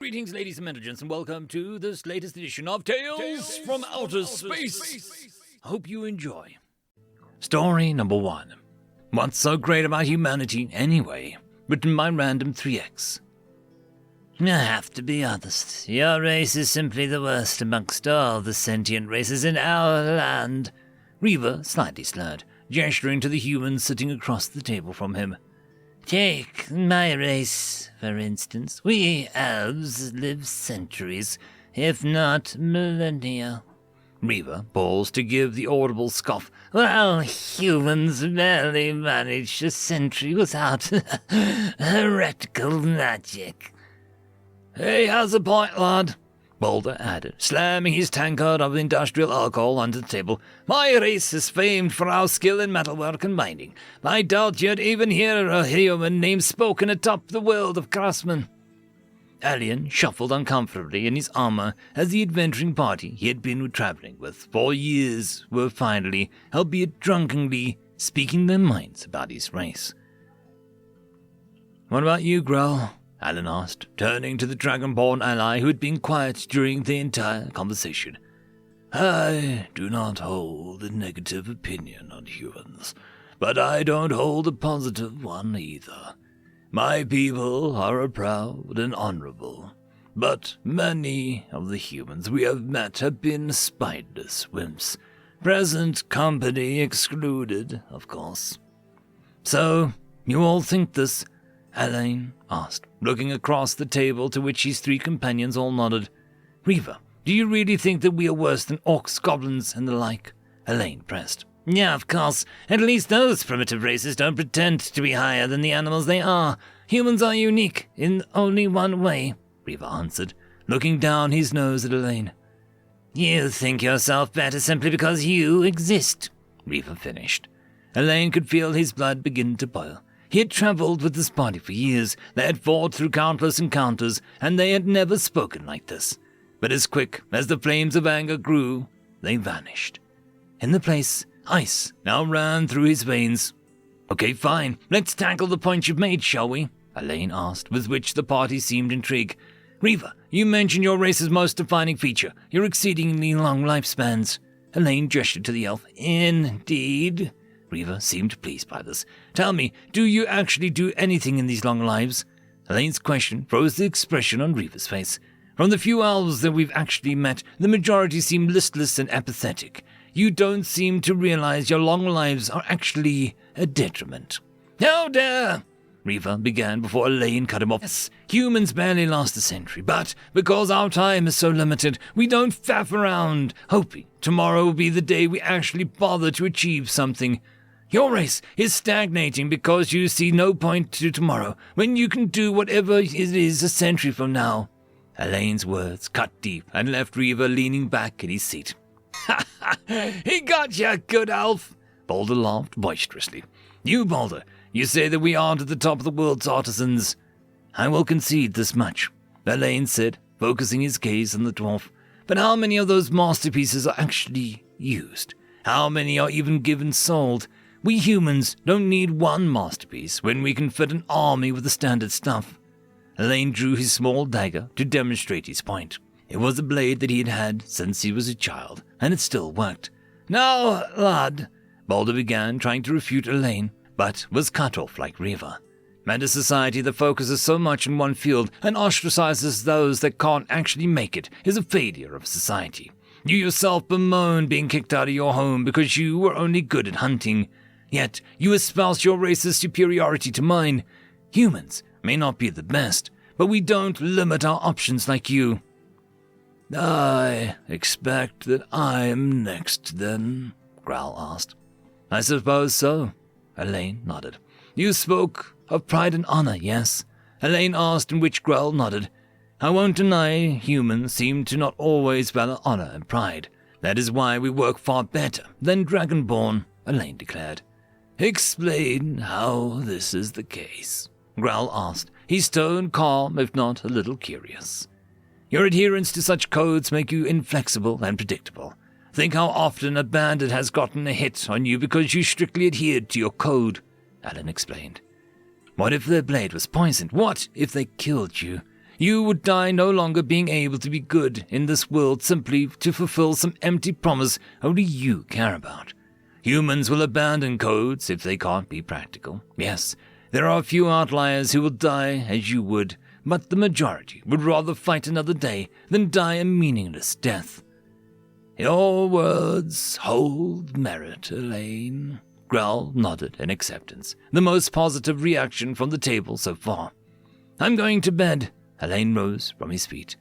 Greetings, ladies and gentlemen, and welcome to this latest edition of Tales from Outer Space. Hope you enjoy. Story number 1. What's so great about humanity, anyway? Written by Random 3X. I have to be honest. Your race is simply the worst amongst all the sentient races in our land. Reaver slightly slurred, gesturing to the humans sitting across the table from him. Take my race, for instance. We elves live centuries, if not millennia. Reaver paused to give the audible scoff, while humans barely manage a century without heretical magic. He has a point, lad, Boulder added, slamming his tankard of industrial alcohol onto the table. My race is famed for our skill in metalwork and mining. I doubt you'd even hear a human name spoken atop the world of craftsmen. Alien shuffled uncomfortably in his armor as the adventuring party he had been traveling with for years were finally, albeit drunkenly, speaking their minds about his race. What about you, Growl? Alan asked, turning to the Dragonborn ally who had been quiet during the entire conversation. I do not hold a negative opinion on humans, but I don't hold a positive one either. My people are proud and honorable, but many of the humans we have met have been spineless wimps, present company excluded, of course. So, you all think this? Elaine asked, looking across the table to which his 3 companions all nodded. Reaver, do you really think that we are worse than orcs, goblins, and the like? Elaine pressed. Yeah, of course. At least those primitive races don't pretend to be higher than the animals they are. Humans are unique in only one way, Reaver answered, looking down his nose at Elaine. You think yourself better simply because you exist, Reaver finished. Elaine could feel his blood begin to boil. He had traveled with this party for years, they had fought through countless encounters, and they had never spoken like this. But as quick as the flames of anger grew, they vanished. In the place, ice now ran through his veins. Okay, fine, let's tackle the point you've made, shall we? Elaine asked, with which the party seemed intrigued. Reaver, you mentioned your race's most defining feature, your exceedingly long lifespans. Elaine gestured to the elf. Indeed. Reaver seemed pleased by this. Tell me, do you actually do anything in these long lives? Elaine's question froze the expression on Reaver's face. From the few elves that we've actually met, the majority seem listless and apathetic. You don't seem to realize your long lives are actually a detriment. How dare! Reaver began before Elaine cut him off. Yes, humans barely last a century, but because our time is so limited, we don't faff around, hoping tomorrow will be the day we actually bother to achieve something. Your race is stagnating because you see no point to tomorrow, when you can do whatever it is a century from now. Elaine's words cut deep and left Reaver leaning back in his seat. Ha ha! He got ya, good elf! Boulder laughed boisterously. You, Boulder, you say that we aren't at the top of the world's artisans. I will concede this much, Elaine said, focusing his gaze on the dwarf. But how many of those masterpieces are actually used? How many are even given sold? We humans don't need one masterpiece when we can fit an army with the standard stuff. Elaine drew his small dagger to demonstrate his point. It was a blade that he had had since he was a child, and it still worked. Now, lad, Boulder began, trying to refute Elaine, but was cut off like Reaver. And a society that focuses so much in one field and ostracizes those that can't actually make it is a failure of society. You yourself bemoan being kicked out of your home because you were only good at hunting. Yet you espouse your race's superiority to mine. Humans may not be the best, but we don't limit our options like you. I expect that I'm next, then, Growl asked. I suppose so, Elaine nodded. You spoke of pride and honor, yes? Elaine asked, in which Growl nodded. I won't deny humans seem to not always value honor and pride. That is why we work far better than Dragonborn, Elaine declared. Explain how this is the case, Growl asked, his tone calm if not a little curious. Your adherence to such codes make you inflexible and predictable. Think how often a bandit has gotten a hit on you because you strictly adhered to your code, Alan explained. What if their blade was poisoned? What if they killed you? You would die no longer being able to be good in this world simply to fulfill some empty promise only you care about. Humans will abandon codes if they can't be practical. Yes, there are a few outliers who will die as you would, but the majority would rather fight another day than die a meaningless death. Your words hold merit, Elaine. Growl nodded in acceptance, the most positive reaction from the table so far. I'm going to bed. Elaine rose from his feet.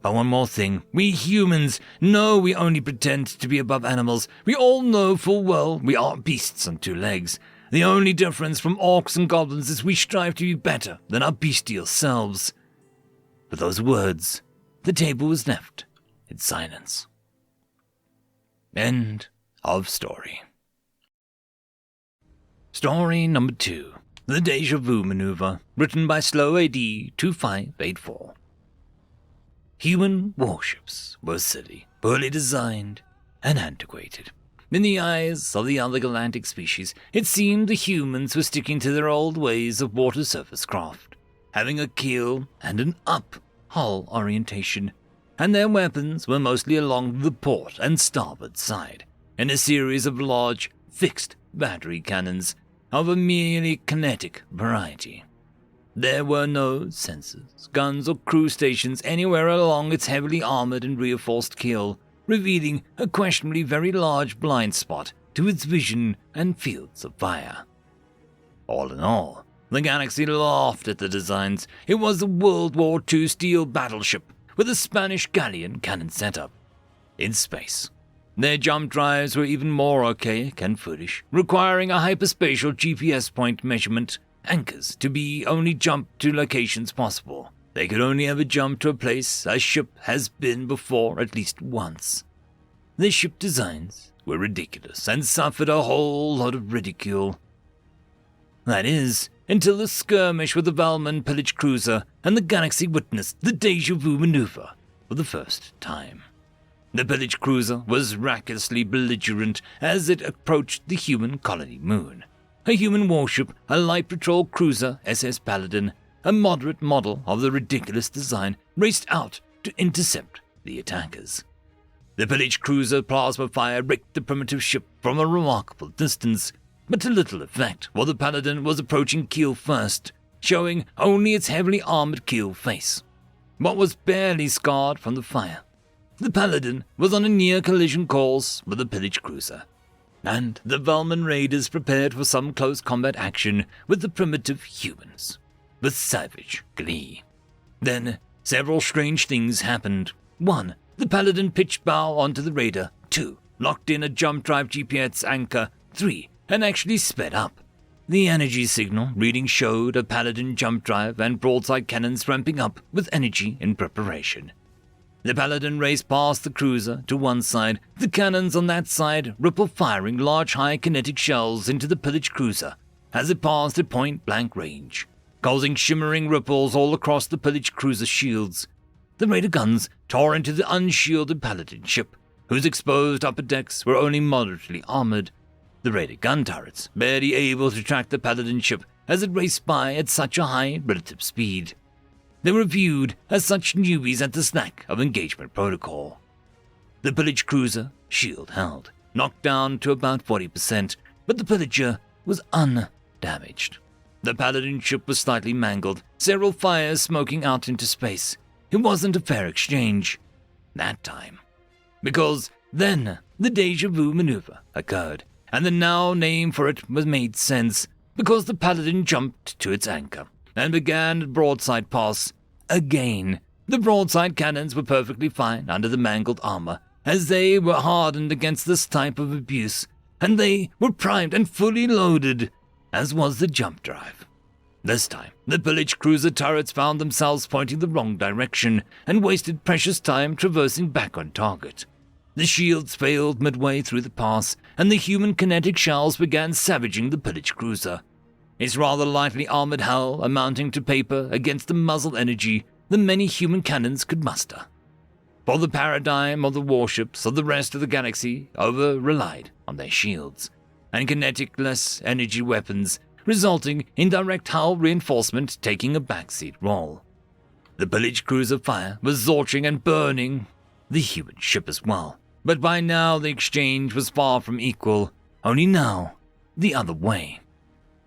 But one more thing. We humans know we only pretend to be above animals. We all know full well we are beasts on two legs. The only difference from orcs and goblins is we strive to be better than our bestial selves. With those words, the table was left in silence. End of story. Story number 2. The Deja Vu Maneuver, written by Slow AD 2584. Human warships were silly, poorly designed, and antiquated. In the eyes of the other galactic species, it seemed the humans were sticking to their old ways of water surface craft, having a keel and an up-hull orientation, and their weapons were mostly along the port and starboard side, in a series of large, fixed battery cannons of a merely kinetic variety. There were no sensors, guns, or crew stations anywhere along its heavily armored and reinforced keel, revealing a questionably very large blind spot to its vision and fields of fire. All in all, the galaxy laughed at the designs. It was a World War II steel battleship with a Spanish galleon cannon setup in space. Their jump drives were even more archaic and foolish, requiring a hyperspatial GPS point measurement anchors to be only jumped to locations possible. They could only ever jump to a place a ship has been before at least once. The ship designs were ridiculous and suffered a whole lot of ridicule. That is, until the skirmish with the Valman pillage cruiser and the galaxy witnessed the Deja Vu Maneuver for the first time. The pillage cruiser was raucously belligerent as it approached the human colony moon. A human warship, a light patrol cruiser, SS Paladin, a moderate model of the ridiculous design, raced out to intercept the attackers. The pillage cruiser plasma fire raked the primitive ship from a remarkable distance, but to little effect while the Paladin was approaching keel first, showing only its heavily armored keel face, what was barely scarred from the fire. The Paladin was on a near-collision course with the pillage cruiser, and the Valman raiders prepared for some close combat action with the primitive humans, with savage glee. Then, several strange things happened. 1. The Paladin pitched bow onto the raider. 2. Locked in a jump drive GPS anchor. 3. And actually sped up. The energy signal reading showed a Paladin jump drive and broadside cannons ramping up with energy in preparation. The Paladin raced past the cruiser to one side, the cannons on that side ripple-firing large high-kinetic shells into the pillage cruiser as it passed at point-blank range, causing shimmering ripples all across the pillage cruiser shields. The raider guns tore into the unshielded Paladin ship, whose exposed upper decks were only moderately armored. The raider gun turrets barely able to track the Paladin ship as it raced by at such a high relative speed. They were viewed as such newbies at the snack of engagement protocol. The pillage cruiser, shield held, knocked down to about 40%, but the pillager was undamaged. The Paladin ship was slightly mangled, several fires smoking out into space. It wasn't a fair exchange that time, because then the Deja Vu Maneuver occurred, and the now name for it was made sense, because the Paladin jumped to its anchor and began a broadside pass. Again, the broadside cannons were perfectly fine under the mangled armor, as they were hardened against this type of abuse, and they were primed and fully loaded, as was the jump drive. This time, the pillage cruiser turrets found themselves pointing the wrong direction and wasted precious time traversing back on target. The shields failed midway through the pass, and the human kinetic shells began savaging the pillage cruiser. Its rather lightly armored hull amounting to paper against the muzzle energy the many human cannons could muster. For the paradigm of the warships of the rest of the galaxy over-relied on their shields and kinetic-less energy weapons, resulting in direct hull reinforcement taking a backseat role. The pillage cruiser fire was zorching and burning the human ship as well. But by now the exchange was far from equal, only now the other way.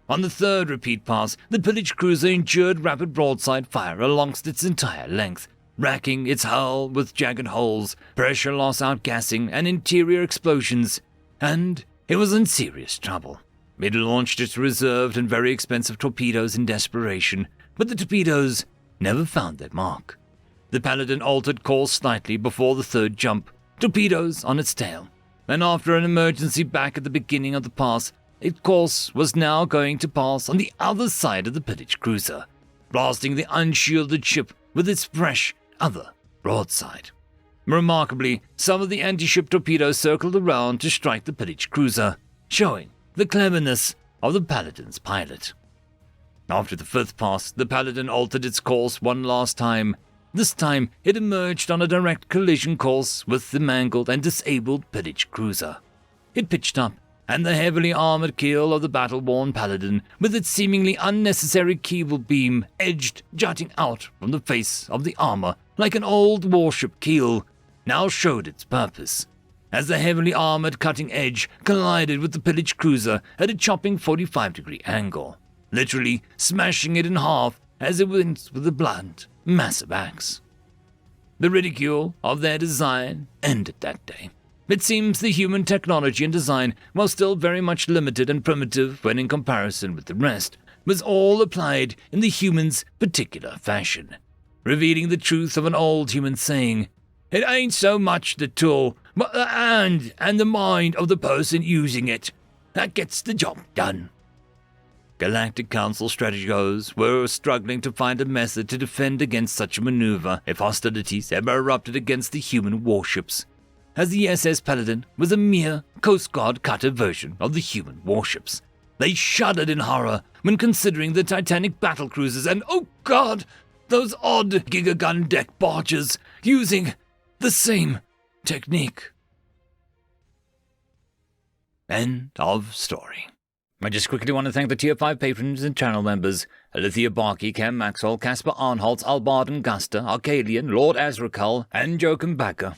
On the third repeat pass, the pillage cruiser endured rapid broadside fire alongst its entire length, racking its hull with jagged holes, pressure loss outgassing, and interior explosions, and it was in serious trouble. It launched its reserved and very expensive torpedoes in desperation, but the torpedoes never found their mark. The Paladin altered course slightly before the third jump, torpedoes on its tail, and after an emergency back at the beginning of the pass, its course was now going to pass on the other side of the pillage cruiser, blasting the unshielded ship with its fresh other broadside. Remarkably, some of the anti-ship torpedoes circled around to strike the pillage cruiser, showing the cleverness of the Paladin's pilot. After the fifth pass, the Paladin altered its course one last time. This time, it emerged on a direct collision course with the mangled and disabled pillage cruiser. It pitched up, and the heavily armored keel of the battle-worn Paladin, with its seemingly unnecessary cable beam edged jutting out from the face of the armor like an old warship keel, now showed its purpose, as the heavily armored cutting edge collided with the pillage cruiser at a chopping 45-degree angle, literally smashing it in half as it went with a blunt, massive axe. The ridicule of their design ended that day. It seems the human technology and design, while still very much limited and primitive when in comparison with the rest, was all applied in the human's particular fashion, revealing the truth of an old human saying, "It ain't so much the tool, but the hand and the mind of the person using it that gets the job done." Galactic Council strategos were struggling to find a method to defend against such a maneuver if hostilities ever erupted against the human warships, as the SS Paladin was a mere Coast Guard cutter version of the human warships. They shuddered in horror when considering the Titanic battlecruisers and, oh God, those odd gigagun deck barges using the same technique. End of story. I just quickly want to thank the Tier 5 patrons and channel members: Alithia Barkey, Cam Maxwell, Casper Arnholtz, Albarden Guster, Arcadian, Lord Azrakal, and Joachim Backer.